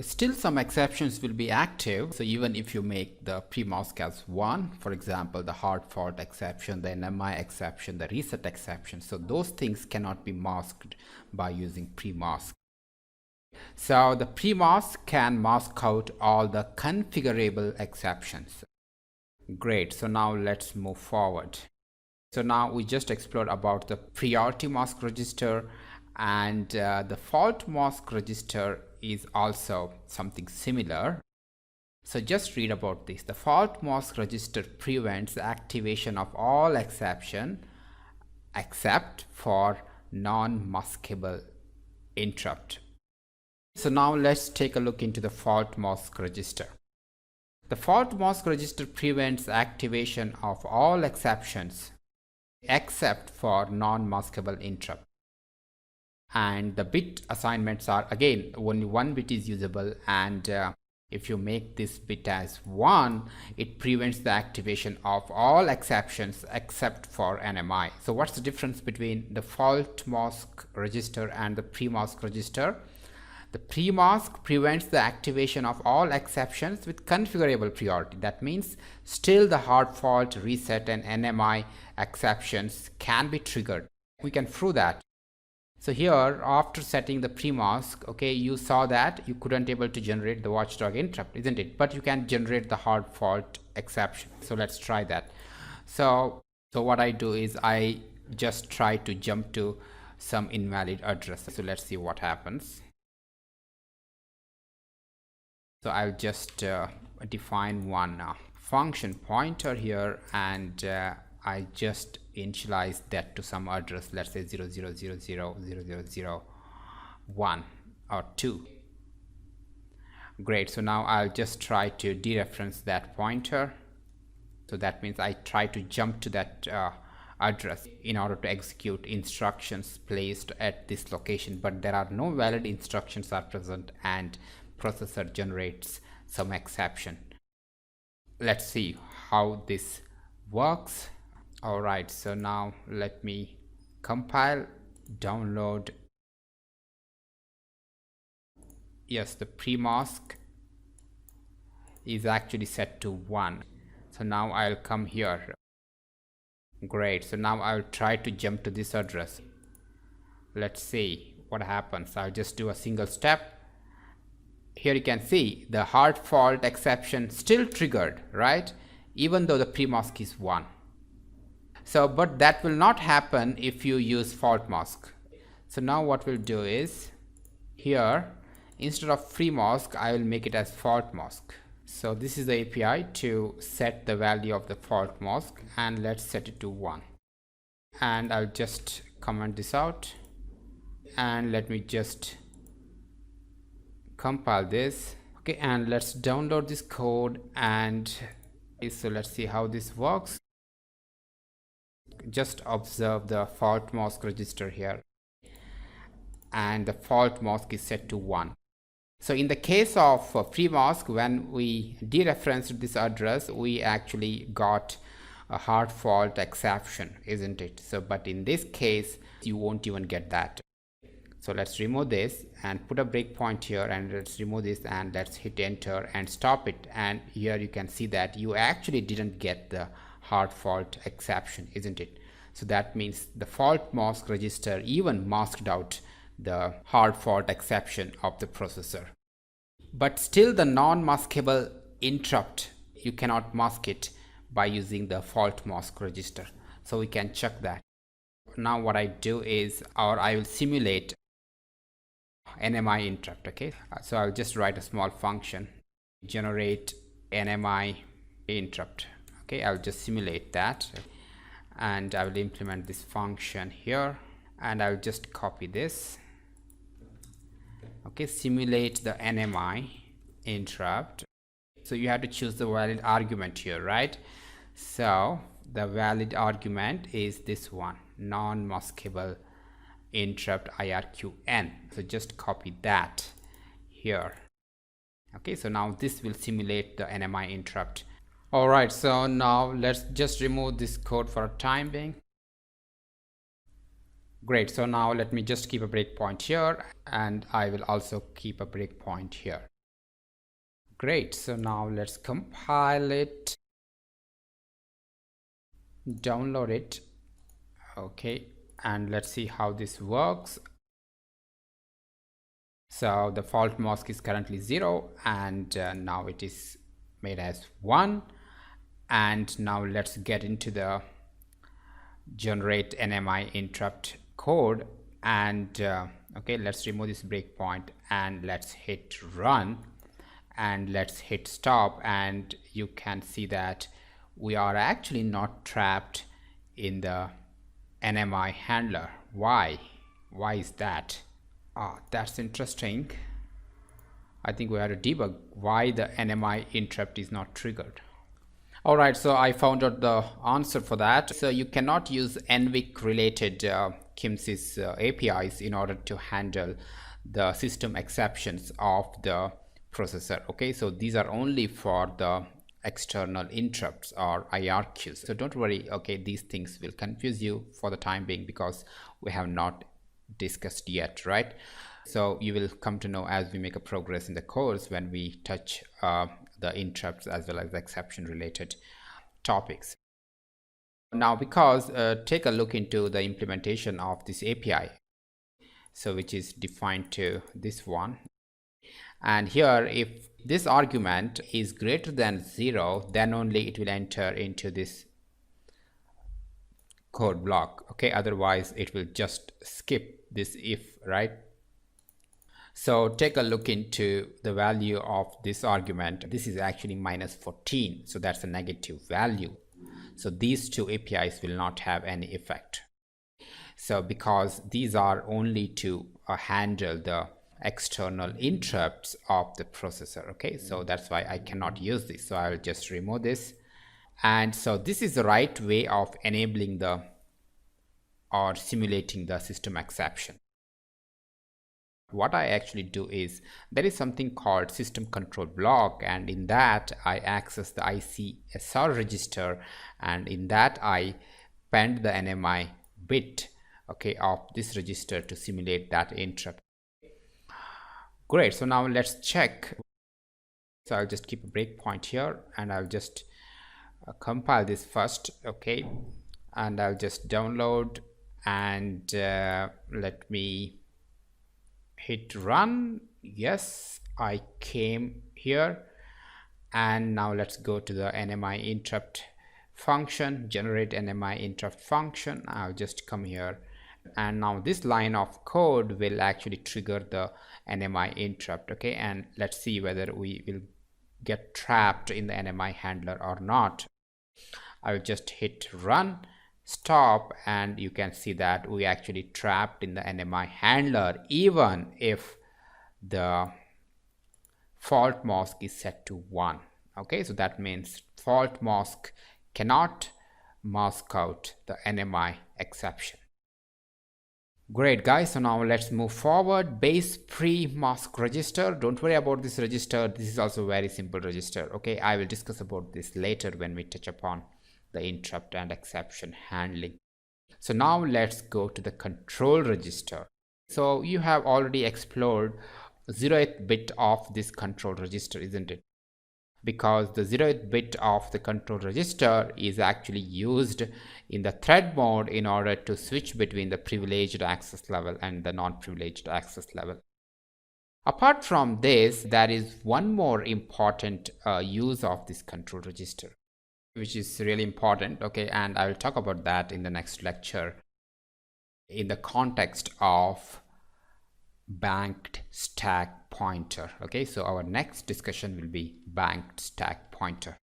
Still some exceptions will be active. So even if you make the PRIMASK as 1, for example, the hard fault exception, the NMI exception, the reset exception, so those things cannot be masked by using PRIMASK. So the PRIMASK can mask out all the configurable exceptions. Great, so now let's move forward. So now we just explored about the priority mask register, and the fault mask register is also something similar. So just read about this. The fault mask register prevents the activation of all exception except for non-maskable interrupt. So now let's take a look into the fault mask register. The fault mask register prevents the activation of all exceptions except for non-maskable interrupt. And the bit assignments are, again, only one bit is usable, and if you make this bit as 1, it prevents the activation of all exceptions except for NMI. So what's the difference between the fault mask register and the PRIMASK register? The PRIMASK prevents the activation of all exceptions with configurable priority. That means still the hard fault, reset, and NMI exceptions can be triggered. We can prove that. So here, after setting the PRIMASK, okay, you saw that you couldn't able to generate the watchdog interrupt, isn't it? But you can generate the hard fault exception. So let's try that. So what I do is I just try to jump to some invalid address. So let's see what happens. So I'll just define one function pointer here, and I just initialize that to some address, let's say 000000001 or 2. Great, so now I'll just try to dereference that pointer. So that means I try to jump to that address in order to execute instructions placed at this location, but there are no valid instructions are present and processor generates some exception. Let's see how this works. All right, so now let me compile, download. Yes, the PRIMASK is actually set to 1. So now I'll come here. Great, so now I'll try to jump to this address. Let's see what happens. I'll just do a single step. Here you can see the hard fault exception still triggered, right? Even though the PRIMASK is 1. So, but that will not happen if you use FAULTMASK. So now what we'll do is, here, instead of PRIMASK, I will make it as FAULTMASK. So this is the API to set the value of the FAULTMASK, and let's set it to 1. And I'll just comment this out, and let me just compile this. Okay, and let's download this code, and so let's see how this works. Just observe the fault mask register here, and the fault mask is set to 1. So in the case of PRIMASK, when we dereferenced this address, we actually got a hard fault exception, isn't it? So but in this case you won't even get that. So let's remove this and put a breakpoint here, and let's remove this and let's hit enter and stop it. And here you can see that you actually didn't get the hard fault exception, isn't it? So that means the fault mask register even masked out the hard fault exception of the processor. But still the non-maskable interrupt, you cannot mask it by using the fault mask register. So we can check that. Now what I do is, or I will simulate NMI interrupt. Okay, so I'll just write a small function, generate NMI interrupt. Okay, I'll just simulate that, and I will implement this function here, and I'll just copy this. Okay, simulate the NMI interrupt. So you have to choose the valid argument here, right? So the valid argument is this one, non-maskable interrupt IRQN. So just copy that here. Okay, so now this will simulate the NMI interrupt. All right, so now let's just remove this code for a time being. Great, so now let me just keep a breakpoint here, and I will also keep a breakpoint here. Great, so now let's compile it, download it. Okay, and let's see how this works. So the fault mask is currently 0, and now it is made as 1. And now let's get into the generate NMI interrupt code, and okay, let's remove this breakpoint and let's hit run, and let's hit stop, and you can see that we are actually not trapped in the NMI handler. Why is that? That's interesting. I think we have to debug why the NMI interrupt is not triggered. Alright, so I found out the answer for that. So you cannot use NVIC related KIMSYS APIs in order to handle the system exceptions of the processor. Okay, so these are only for the external interrupts or IRQs. So don't worry, okay, these things will confuse you for the time being because we have not discussed yet, right? So you will come to know as we make a progress in the course when we touch the interrupts as well as the exception related topics. Now, because take a look into the implementation of this API, so which is defined to this one, and here if this argument is greater than 0, then only it will enter into this code block. Okay, otherwise it will just skip this if, right? So take a look into the value of this argument. This is actually -14, so that's a negative value. So these two APIs will not have any effect. So because these are only to handle the external interrupts of the processor. Okay, so that's why I cannot use this. So I'll just remove this. And so this is the right way of enabling the or simulating the system exception. What I actually do is there is something called system control block, and in that I access the ICSR register, and in that I append the NMI bit, okay, of this register to simulate that interrupt. Great, so now let's check. So I'll just keep a breakpoint here and I'll just compile this first, okay, and I'll just download and let me hit run. Yes, I came here, and now let's go to the NMI interrupt function, generate NMI interrupt function. I'll just come here, and now this line of code will actually trigger the NMI interrupt. Okay, and let's see whether we will get trapped in the NMI handler or not. I will just hit run, stop, and you can see that we actually trapped in the NMI handler even if the fault mask is set to 1. Okay, so that means fault mask cannot mask out the NMI exception. Great guys, so now let's move forward. Base PRIMASK register, don't worry about this register, this is also a very simple register. Okay, I will discuss about this later when we touch upon the interrupt and exception handling. So now let's go to the control register. So you have already explored 0th bit of this control register, isn't it? Because the 0th bit of the control register is actually used in the thread mode in order to switch between the privileged access level and the non-privileged access level. Apart from this, there is one more important use of this control register, which is really important, okay, and I will talk about that in the next lecture in the context of banked stack pointer. Okay, so our next discussion will be banked stack pointer.